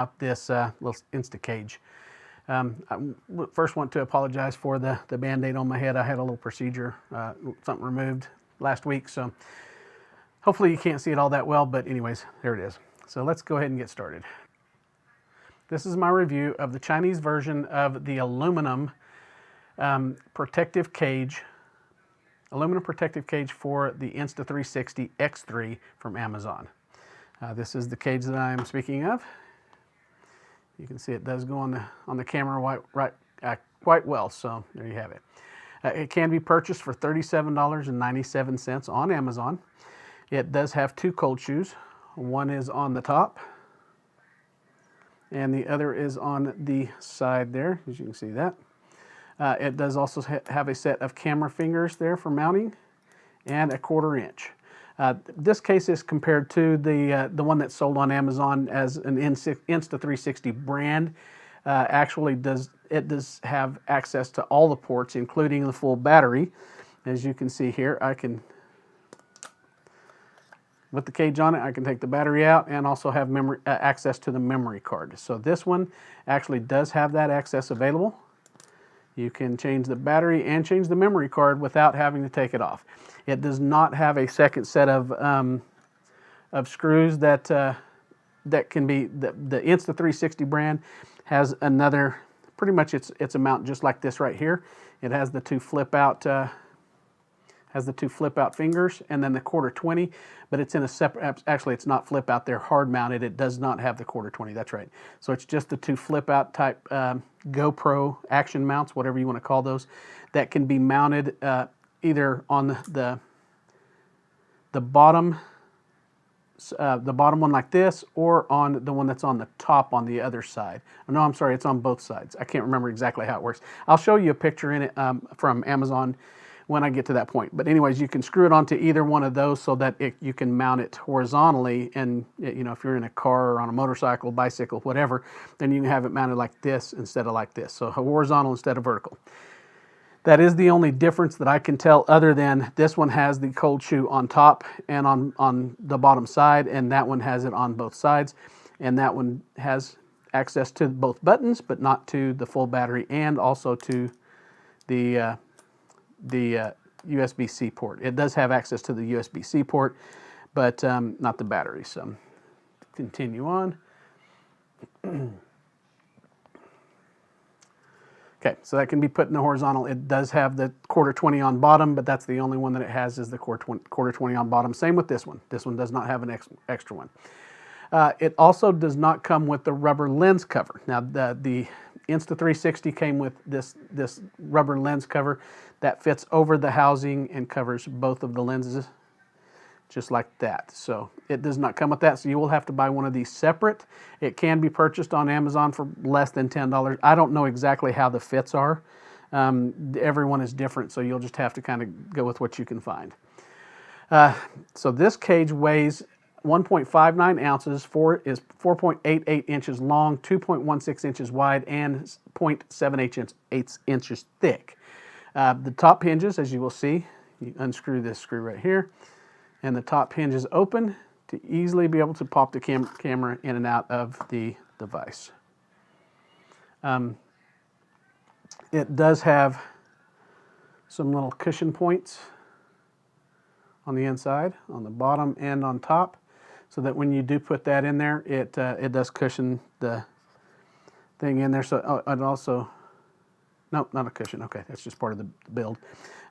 Up this little Insta cage. I first want to apologize for the Band-Aid on my head. I had a little procedure, something removed last week, so hopefully you can't see it all that well, but anyways, there it is. So let's go ahead and get started. This is my review of the Chinese version of the aluminum protective cage for the Insta360 X3 from Amazon. This is the cage that I'm speaking of. You can see it does go on the camera quite well, so there you have it. It can be purchased for $37.97 on Amazon. It does have two cold shoes. One is on the top, and the other is on the side there, as you can see that. It does also have a set of camera fingers there for mounting, and a 1/4 inch. This case is compared to the one that's sold on Amazon as an Insta360 brand. Actually, it does have access to all the ports, including the full battery. As you can see here, I can, with the cage on it, I can take the battery out and also have access to the memory card. So this one actually does have that access available. You can change the battery and change the memory card without having to take it off. It does not have a second set of screws that can be, the Insta360 brand has another, pretty much it's a mount just like this right here. It has the two flip out fingers and then the 1/4-20, but it's in a separate, actually it's not flip out, they're hard mounted. It does not have the 1/4-20, that's right. So it's just the two flip out type GoPro action mounts, whatever you want to call those, that can be mounted either on the bottom one like this, or on the one that's on the top on the other side. No, I'm sorry, it's on both sides. I can't remember exactly how it works. I'll show you a picture in it from Amazon when I get to that point. But anyways, you can screw it onto either one of those so that you can mount it horizontally, and you know, if you're in a car or on a motorcycle, bicycle, whatever, then you can have it mounted like this instead of like this. So horizontal instead of vertical. That is the only difference that I can tell, other than this one has the cold shoe on top and on the bottom side, and that one has it on both sides. And that one has access to both buttons, but not to the full battery, and also to the USB-C port. It does have access to the USB-C port, but not the battery. So continue on. Okay, so that can be put in the horizontal. It does have the 1/4-20 on bottom, but that's the only one that it has, is the 1/4-20 on bottom. Same with this one. This one does not have an extra one. It also does not come with the rubber lens cover. Now, the Insta360 came with this rubber lens cover that fits over the housing and covers both of the lenses, just like that. So it does not come with that, so you will have to buy one of these separate. It can be purchased on Amazon for less than $10. I don't know exactly how the fits are. Everyone is different, so you'll just have to kind of go with what you can find. So this cage weighs 1.59 ounces, is 4.88 inches long, 2.16 inches wide, and 0.78 inches thick. The top hinges, as you will see, you unscrew this screw right here, and the top hinge is open to easily be able to pop the camera in and out of the device. It does have some little cushion points on the inside, on the bottom and on top, so that when you do put that in there, it does cushion the thing in there. So it also, nope, not a cushion. Okay, that's just part of the build.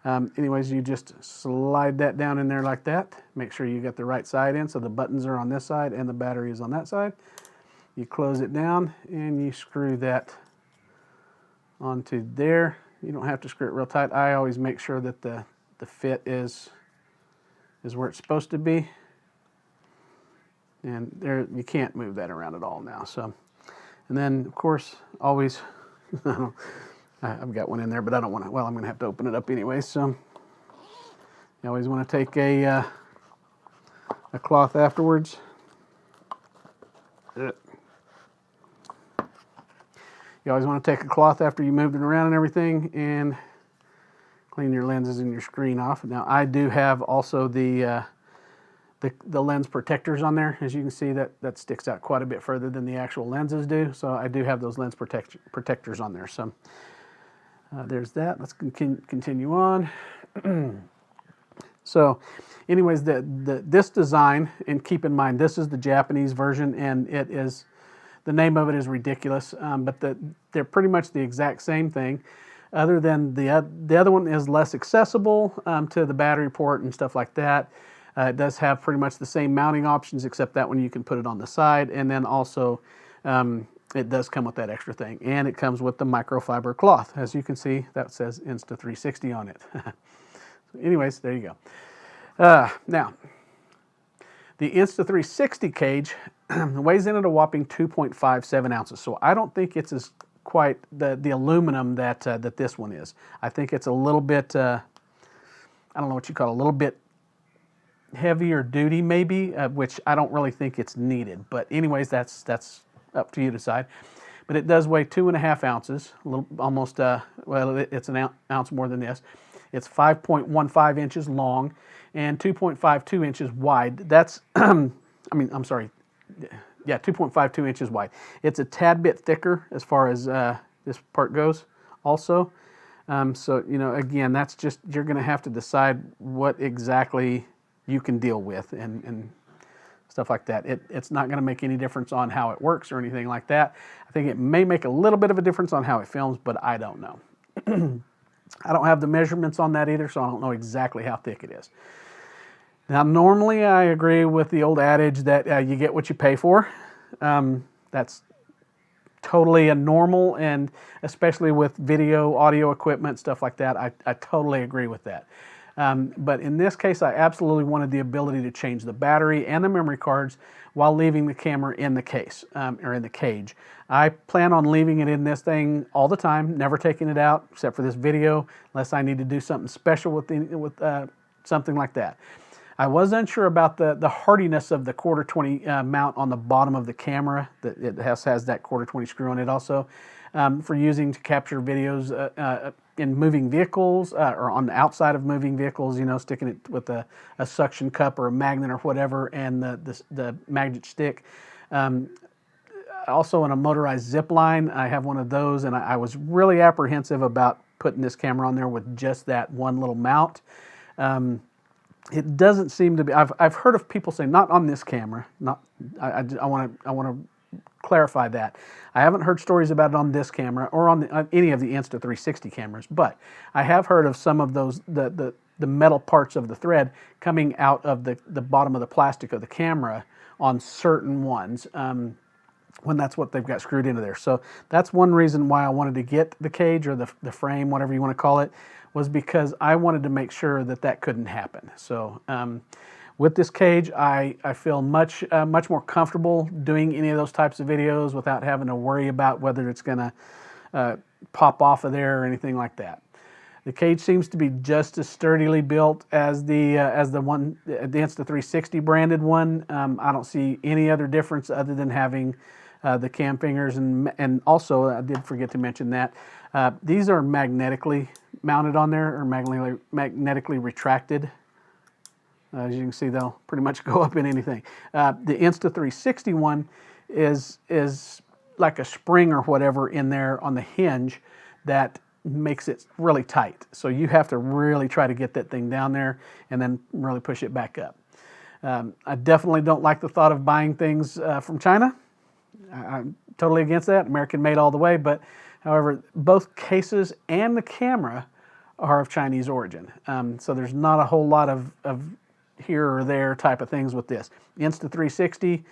Anyways, you just slide that down in there like that. Make sure you get the right side in, so the buttons are on this side and the battery is on that side. You close it down and you screw that onto there. You don't have to screw it real tight. I always make sure that the fit is where it's supposed to be. And there, you can't move that around at all now. So, and then of course, always, I've got one in there, but I don't want to, well, I'm going to have to open it up anyway. So you always want to take a cloth afterwards. You always want to take a cloth after you moved it around and everything, and clean your lenses and your screen off. Now I do have also the the lens protectors on there. As you can see, that sticks out quite a bit further than the actual lenses do. So I do have those lens protectors on there. So there's that. Let's continue on. So anyways, this design, and keep in mind, this is the Japanese version, and it is, the name of it is ridiculous, but they're pretty much the exact same thing, other than the other one is less accessible to the battery port and stuff like that. It does have pretty much the same mounting options, except that one you can put it on the side, and then also it does come with that extra thing, and it comes with the microfiber cloth. As you can see, that says Insta360 on it. So anyways, there you go. Now, the Insta360 cage weighs in at a whopping 2.57 ounces, so I don't think it's as quite the aluminum that this one is. I think it's a little bit, I don't know what you call it, a little bit heavier duty maybe, which I don't really think it's needed. But anyways, that's up to you to decide. But it does weigh 2.5 ounces, a little, almost, well, it's an ounce more than this. It's 5.15 inches long and 2.52 inches wide. That's, I mean, I'm sorry, yeah, 2.52 inches wide. It's a tad bit thicker as far as this part goes also. So, you know, again, that's just, you're going to have to decide what exactly you can deal with and stuff like that. It's not going to make any difference on how it works or anything like that. I think it may make a little bit of a difference on how it films, but I don't know. I don't have the measurements on that either, so I don't know exactly how thick it is. Now, normally I agree with the old adage that you get what you pay for. That's totally a normal, and especially with video, audio equipment, stuff like that, I totally agree with that. But in this case, I absolutely wanted the ability to change the battery and the memory cards while leaving the camera in the case, or in the cage. I plan on leaving it in this thing all the time, never taking it out except for this video, unless I need to do something special with something like that. I was unsure about the hardiness of the 1/4-20 mount on the bottom of the camera. That it has that 1/4-20 screw on it also, for using to capture videos in moving vehicles, or on the outside of moving vehicles, you know, sticking it with a suction cup or a magnet or whatever, and the magnet stick. Also in a motorized zip line, I have one of those, and I was really apprehensive about putting this camera on there with just that one little mount. It doesn't seem to be, I've heard of people saying, not on this camera, I want to clarify that. I haven't heard stories about it on this camera or on any of the Insta360 cameras, but I have heard of some of those, the metal parts of the thread coming out of the bottom of the plastic of the camera on certain ones, when that's what they've got screwed into there. So that's one reason why I wanted to get the cage, or the frame, whatever you want to call it, was because I wanted to make sure that couldn't happen. So with this cage, I feel much more comfortable doing any of those types of videos without having to worry about whether it's going to pop off of there or anything like that. The cage seems to be just as sturdily built as the Insta360 branded one. I don't see any other difference other than having the cam fingers, and also I did forget to mention that these are magnetically mounted on there, or magnetically retracted. As you can see, they'll pretty much go up in anything. The Insta360 one is like a spring or whatever in there on the hinge that makes it really tight. So you have to really try to get that thing down there and then really push it back up. I definitely don't like the thought of buying things from China. I'm totally against that. American made all the way, but however, both cases and the camera are of Chinese origin. So there's not a whole lot of here or there type of things with this. Insta360,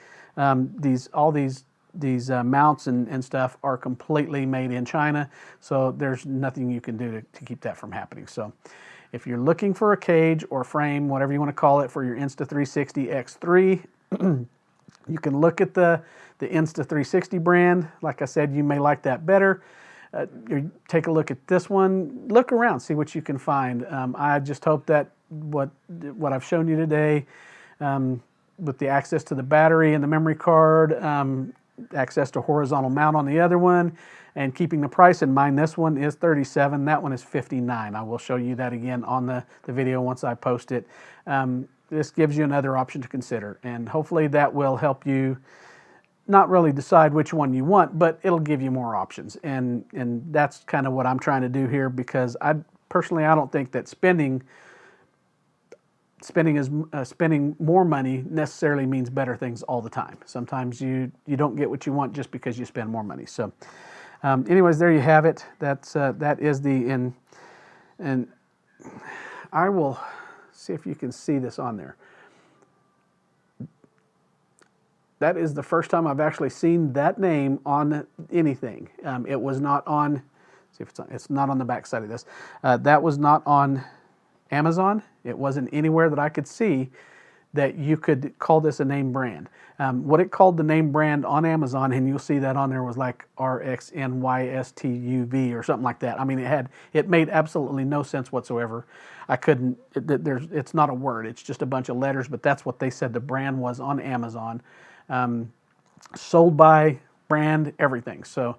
all these mounts and stuff are completely made in China, so there's nothing you can do to keep that from happening. So if you're looking for a cage or frame, whatever you want to call it, for your Insta360 X3, you can look at the Insta360 brand. Like I said, you may like that better. Take a look at this one. Look around, see what you can find. I just hope that what I've shown you today, with the access to the battery and the memory card, access to horizontal mount on the other one, and keeping the price in mind, this one is $37, that one is $59. I will show you that again on the video once I post it. this gives you another option to consider, and hopefully that will help you not really decide which one you want, but it'll give you more options. And that's kind of what I'm trying to do here, because I don't think that spending more money necessarily means better things all the time. Sometimes you don't get what you want just because you spend more money. So anyways, there you have it. That is the and I will see if you can see this on there. That is the first time I've actually seen that name on anything. It was not on, see if it's not on the back side of this. That was not on Amazon. It wasn't anywhere that I could see that you could call this a name brand. What it called the name brand on Amazon, and you'll see that on there, was like RXNYSTUV or something like that. I mean, it made absolutely no sense whatsoever. I couldn't, it's not a word, it's just a bunch of letters, but that's what they said the brand was on Amazon. Sold by, brand, everything. So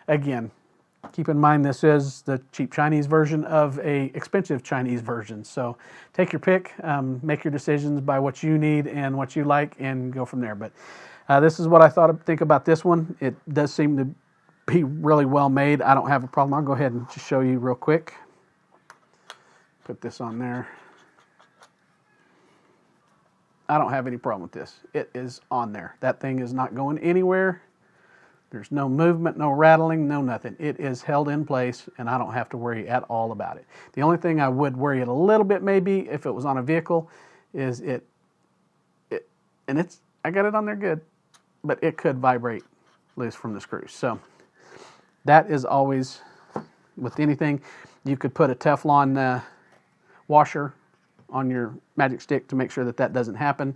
again, keep in mind this is the cheap Chinese version of a expensive Chinese version. So take your pick, make your decisions by what you need and what you like, and go from there. But this is what I think about this one. It does seem to be really well made. I don't have a problem. I'll go ahead and just show you real quick. Put this on there. I don't have any problem with this. It is on there. That thing is not going anywhere. There's no movement, no rattling, no nothing. It is held in place, and I don't have to worry at all about it. The only thing I would worry a little bit maybe if it was on a vehicle is I got it on there good, but it could vibrate loose from the screws. So that is always, with anything, you could put a Teflon washer on your Magic Stick to make sure that doesn't happen.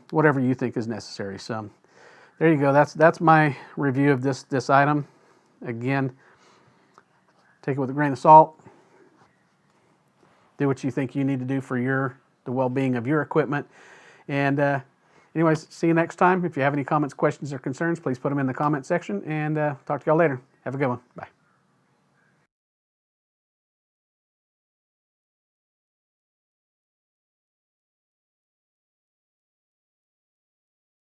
Whatever you think is necessary. So there you go. That's my review of this item. Again, take it with a grain of salt. Do what you think you need to do for the well-being of your equipment. And anyways, see you next time. If you have any comments, questions, or concerns, please put them in the comment section, and talk to y'all later. Have a good one. Bye.